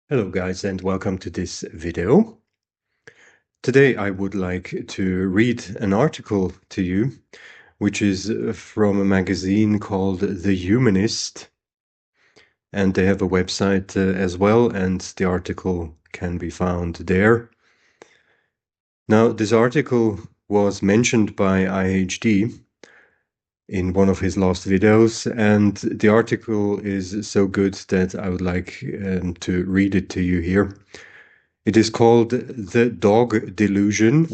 Hello guys and welcome to this video. Today I would like to read an article to you which is from a magazine called The Humanist, and they have a website as well, and the article can be found there. Now this article was mentioned by IHD in one of his last videos, and the article is so good that I would like to read it to you here. It is called The Dog Delusion,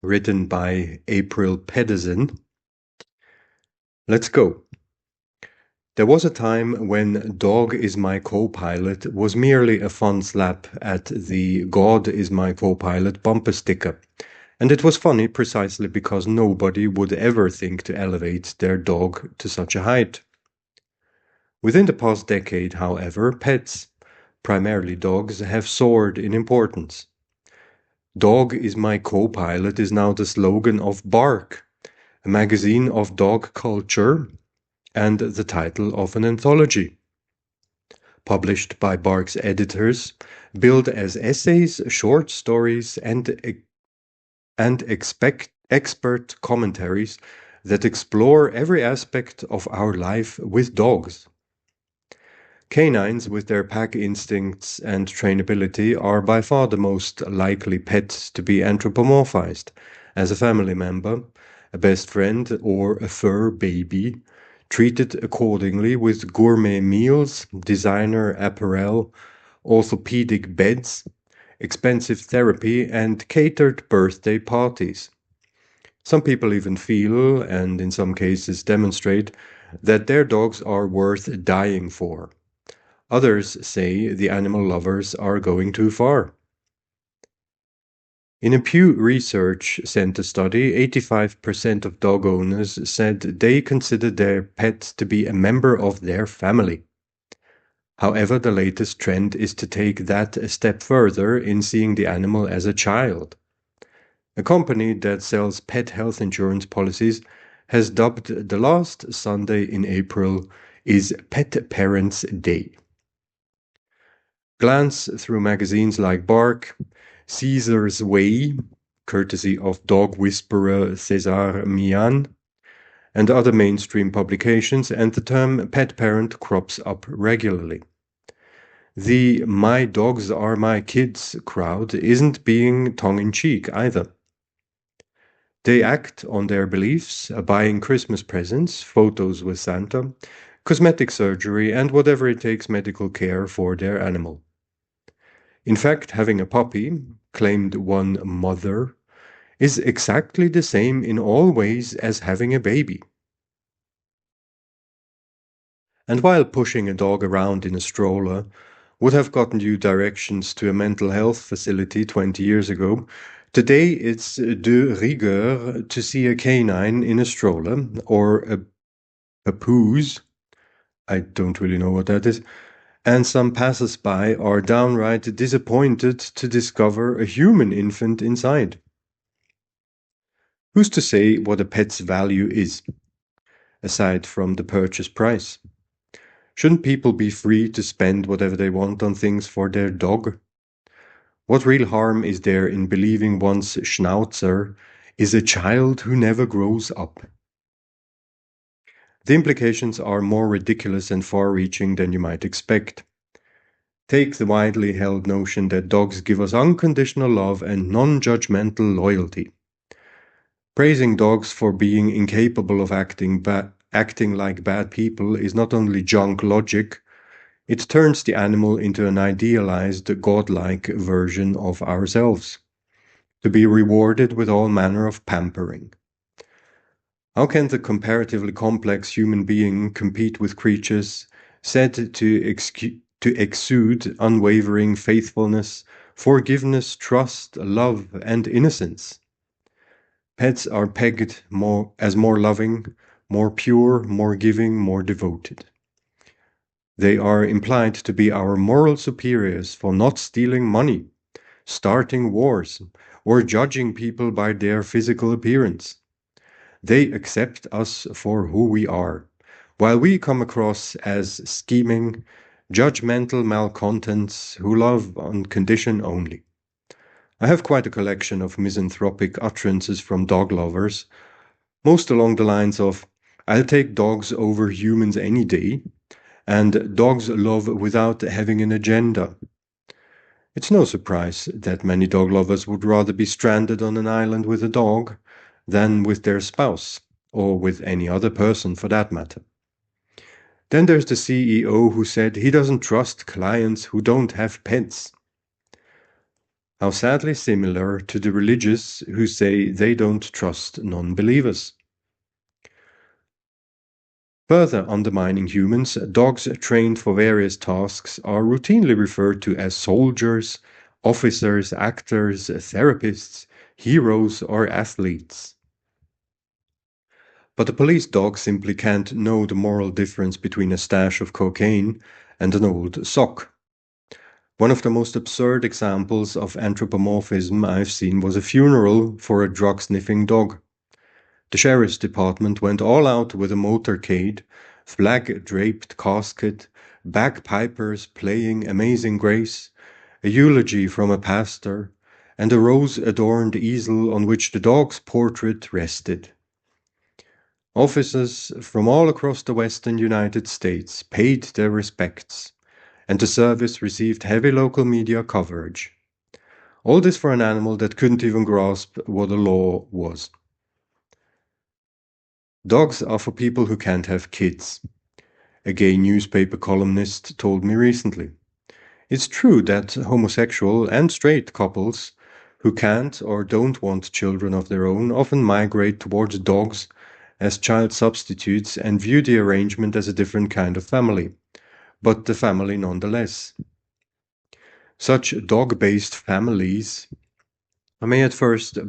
written by April Pedersen. Let's go. There was a time when "Dog is my co-pilot" was merely a fun slap at the "God is my co-pilot" bumper sticker, and it was funny precisely because nobody would ever think to elevate their dog to such a height. Within the past decade, however, pets, primarily dogs, have soared in importance. "Dog is my co-pilot" is now the slogan of Bark, a magazine of dog culture, and the title of an anthology. Published by Bark's editors, billed as essays, short stories, and expert commentaries that explore every aspect of our life with dogs. Canines, with their pack instincts and trainability, are by far the most likely pets to be anthropomorphized as a family member, a best friend, or a fur baby, treated accordingly with gourmet meals, designer apparel, orthopedic beds, expensive therapy, and catered birthday parties. Some people even feel, and in some cases demonstrate, that their dogs are worth dying for. Others say the animal lovers are going too far. In a Pew Research Center study, 85% of dog owners said they consider their pet to be a member of their family. However, the latest trend is to take that a step further in seeing the animal as a child. A company that sells pet health insurance policies has dubbed the last Sunday in April is Pet Parents' Day. Glance through magazines like Bark, Caesar's Way, courtesy of dog whisperer César Millán, and other mainstream publications, and the term pet parent crops up regularly. The "my dogs are my kids" crowd isn't being tongue-in-cheek either. They act on their beliefs, buying Christmas presents, photos with Santa, cosmetic surgery, and whatever it takes medical care for their animal. In fact, having a puppy, claimed one mother, is exactly the same in all ways as having a baby. And while pushing a dog around in a stroller would have gotten you directions to a mental health facility 20 years ago, today it's de rigueur to see a canine in a stroller, or a papoose, I don't really know what that is, and some passers-by are downright disappointed to discover a human infant inside. Who's to say what a pet's value is, aside from the purchase price? Shouldn't people be free to spend whatever they want on things for their dog? What real harm is there in believing one's schnauzer is a child who never grows up? The implications are more ridiculous and far-reaching than you might expect. Take the widely held notion that dogs give us unconditional love and non-judgmental loyalty. Praising dogs for being incapable of acting like bad people is not only junk logic, it turns the animal into an idealized, godlike version of ourselves, to be rewarded with all manner of pampering. How can the comparatively complex human being compete with creatures said to exude unwavering faithfulness, forgiveness, trust, love, and innocence? Pets are pegged as more loving, more pure, more giving, more devoted. They are implied to be our moral superiors for not stealing money, starting wars, or judging people by their physical appearance. They accept us for who we are, while we come across as scheming, judgmental malcontents who love on condition only. I have quite a collection of misanthropic utterances from dog lovers, most along the lines of, I'll take dogs over humans any day, and dogs love without having an agenda. It's no surprise that many dog lovers would rather be stranded on an island with a dog than with their spouse, or with any other person for that matter. Then there's the CEO who said he doesn't trust clients who don't have pets. How sadly similar to the religious who say they don't trust non-believers. Further undermining humans, dogs trained for various tasks are routinely referred to as soldiers, officers, actors, therapists, heroes, or athletes. But a police dog simply can't know the moral difference between a stash of cocaine and an old sock. One of the most absurd examples of anthropomorphism I've seen was a funeral for a drug-sniffing dog. The sheriff's department went all out with a motorcade, flag-draped casket, bagpipers playing Amazing Grace, a eulogy from a pastor, and a rose-adorned easel on which the dog's portrait rested. Officers from all across the western United States paid their respects, and the service received heavy local media coverage. All this for an animal that couldn't even grasp what a law was. Dogs are for people who can't have kids, a gay newspaper columnist told me recently. It's true that homosexual and straight couples who can't or don't want children of their own often migrate towards dogs as child substitutes and view the arrangement as a different kind of family, but the family nonetheless. Such dog-based families may at first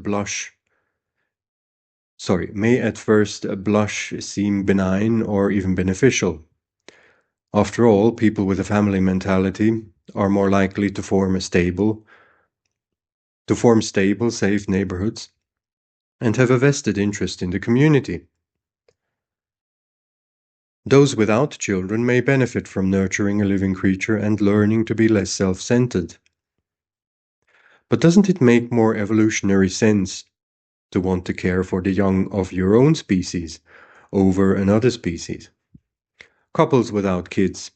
blush seem benign or even beneficial. After all, people with a family mentality are more likely to form stable, safe neighborhoods and have a vested interest in the community. Those without children may benefit from nurturing a living creature and learning to be less self-centered. But doesn't it make more evolutionary sense to want to care for the young of your own species over another species? Couples without kids,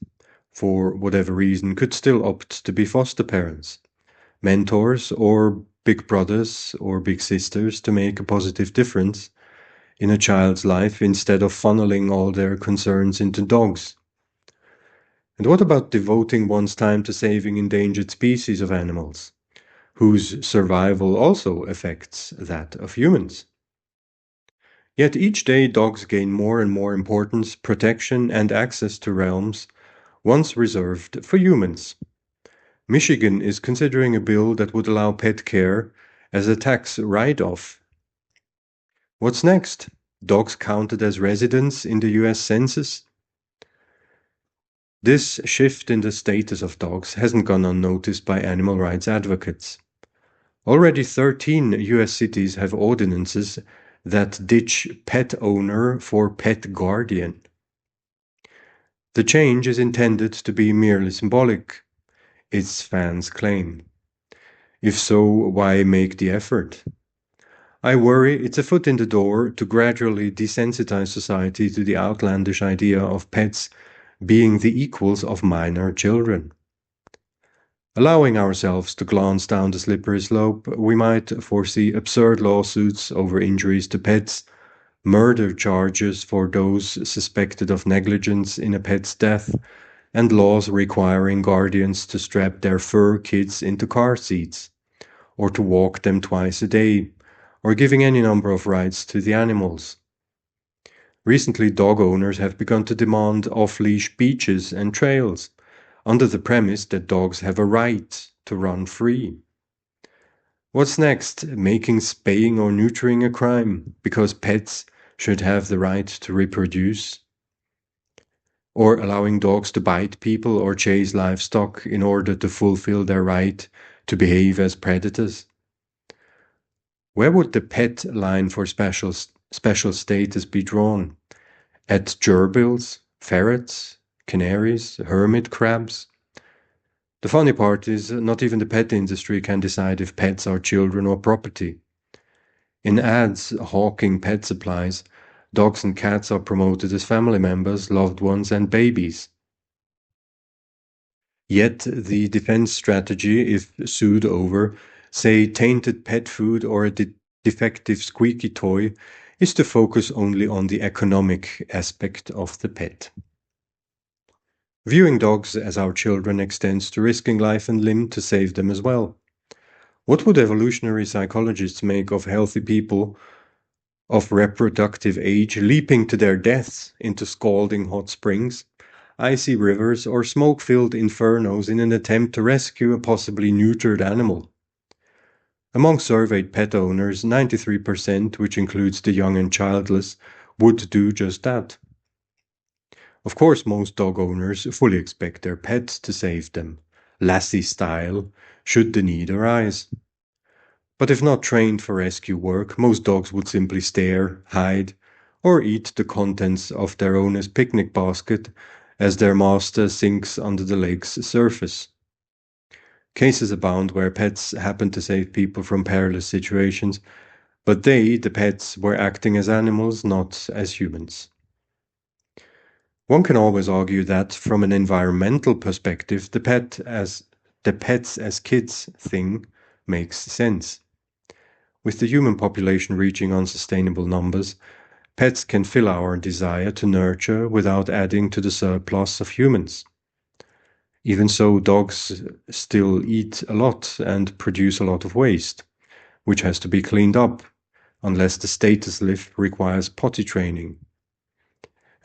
for whatever reason, could still opt to be foster parents, mentors, or big brothers or big sisters to make a positive difference in a child's life instead of funneling all their concerns into dogs. And what about devoting one's time to saving endangered species of animals, whose survival also affects that of humans? Yet each day dogs gain more and more importance, protection, and access to realms once reserved for humans. Michigan is considering a bill that would allow pet care as a tax write-off. What's next? Dogs counted as residents in the US Census? This shift in the status of dogs hasn't gone unnoticed by animal rights advocates. Already 13 US cities have ordinances that ditch pet owner for pet guardian. The change is intended to be merely symbolic, its fans claim. If so, why make the effort? I worry it's a foot in the door to gradually desensitize society to the outlandish idea of pets being the equals of minor children. Allowing ourselves to glance down the slippery slope, we might foresee absurd lawsuits over injuries to pets, murder charges for those suspected of negligence in a pet's death, and laws requiring guardians to strap their fur kids into car seats, or to walk them twice a day, or giving any number of rights to the animals. Recently, dog owners have begun to demand off-leash beaches and trails, under the premise that dogs have a right to run free. What's next? Making spaying or neutering a crime because pets should have the right to reproduce? Or allowing dogs to bite people or chase livestock in order to fulfill their right to behave as predators? Where would the pet line for special status be drawn? At gerbils, ferrets, canaries, hermit crabs. The funny part is not even the pet industry can decide if pets are children or property. In ads hawking pet supplies, dogs and cats are promoted as family members, loved ones, and babies. Yet the defense strategy, if sued over, say, tainted pet food or a defective squeaky toy, is to focus only on the economic aspect of the pet. Viewing dogs as our children extends to risking life and limb to save them as well. What would evolutionary psychologists make of healthy people of reproductive age leaping to their deaths into scalding hot springs, icy rivers, or smoke-filled infernos in an attempt to rescue a possibly neutered animal? Among surveyed pet owners, 93%, which includes the young and childless, would do just that. Of course, most dog owners fully expect their pets to save them, Lassie style, should the need arise. But if not trained for rescue work, most dogs would simply stare, hide, or eat the contents of their owner's picnic basket as their master sinks under the lake's surface. Cases abound where pets happen to save people from perilous situations, but they, the pets, were acting as animals, not as humans. One can always argue that, from an environmental perspective, the pets as kids thing makes sense. With the human population reaching unsustainable numbers, pets can fill our desire to nurture without adding to the surplus of humans. Even so, dogs still eat a lot and produce a lot of waste, which has to be cleaned up, unless the status lift requires potty training.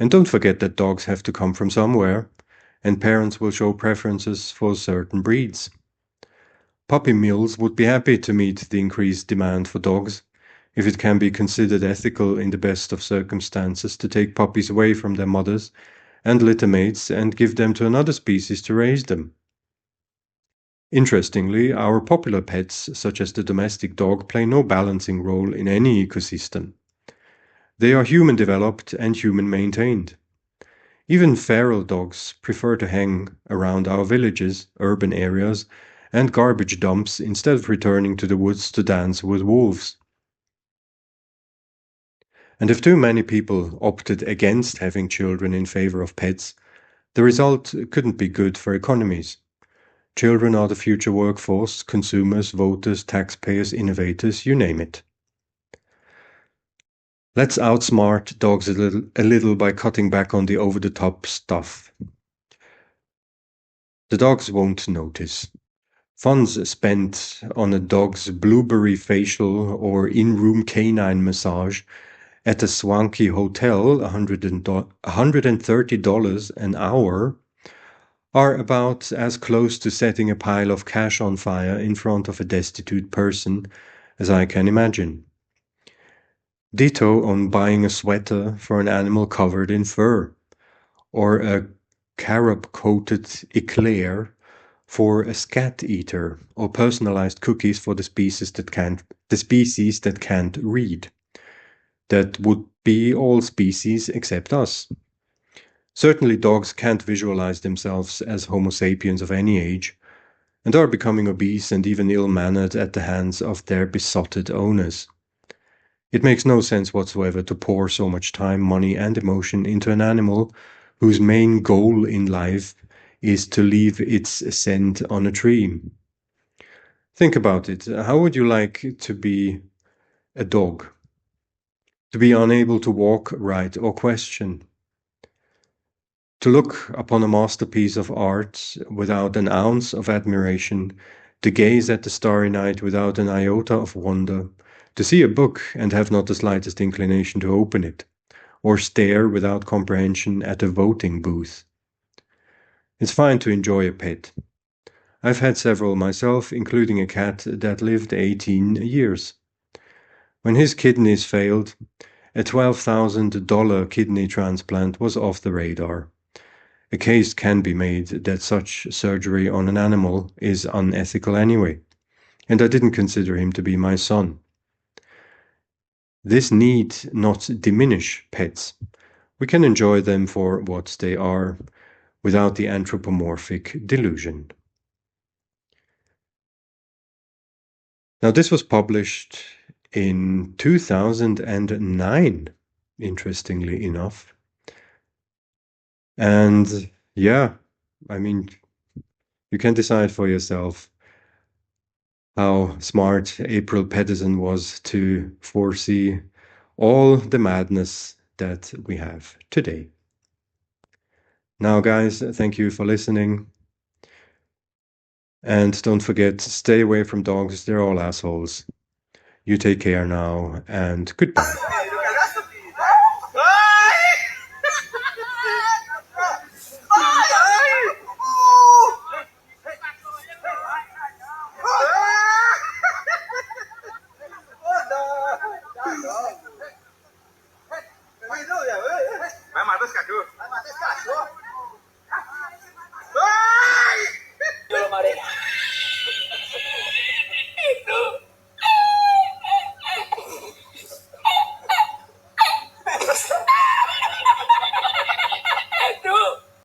And don't forget that dogs have to come from somewhere, and parents will show preferences for certain breeds. Puppy mills would be happy to meet the increased demand for dogs, if it can be considered ethical in the best of circumstances to take puppies away from their mothers and littermates and give them to another species to raise them. Interestingly, our popular pets, such as the domestic dog, play no balancing role in any ecosystem. They are human-developed and human-maintained. Even feral dogs prefer to hang around our villages, urban areas, and garbage dumps instead of returning to the woods to dance with wolves. And if too many people opted against having children in favor of pets, the result couldn't be good for economies. Children are the future workforce, consumers, voters, taxpayers, innovators, you name it. Let's outsmart dogs a little by cutting back on the over-the-top stuff. The dogs won't notice. Funds spent on a dog's blueberry facial or in-room canine massage at a swanky hotel, $130 an hour, are about as close to setting a pile of cash on fire in front of a destitute person as I can imagine. Ditto on buying a sweater for an animal covered in fur, or a carob-coated eclair for a scat eater, or personalized cookies for the species that can't read. That would be all species except us. Certainly dogs can't visualize themselves as Homo sapiens of any age, and are becoming obese and even ill-mannered at the hands of their besotted owners. It makes no sense whatsoever to pour so much time, money, and emotion into an animal whose main goal in life is to leave its scent on a tree. Think about it. How would you like to be a dog? To be unable to walk, write, or question? To look upon a masterpiece of art without an ounce of admiration, to gaze at the starry night without an iota of wonder, to see a book and have not the slightest inclination to open it, or stare without comprehension at a voting booth. It's fine to enjoy a pet. I've had several myself, including a cat that lived 18 years. When his kidneys failed, a $12,000 kidney transplant was off the radar. A case can be made that such surgery on an animal is unethical anyway, and I didn't consider him to be my son. This need not diminish pets. We can enjoy them for what they are, without the anthropomorphic delusion. Now, this was published in 2009, interestingly enough. And yeah, I mean, you can decide for yourself how smart April Pedersen was to foresee all the madness that we have today. Now, guys, thank you for listening. And don't forget, stay away from dogs. They're all assholes. You take care now, and goodbye.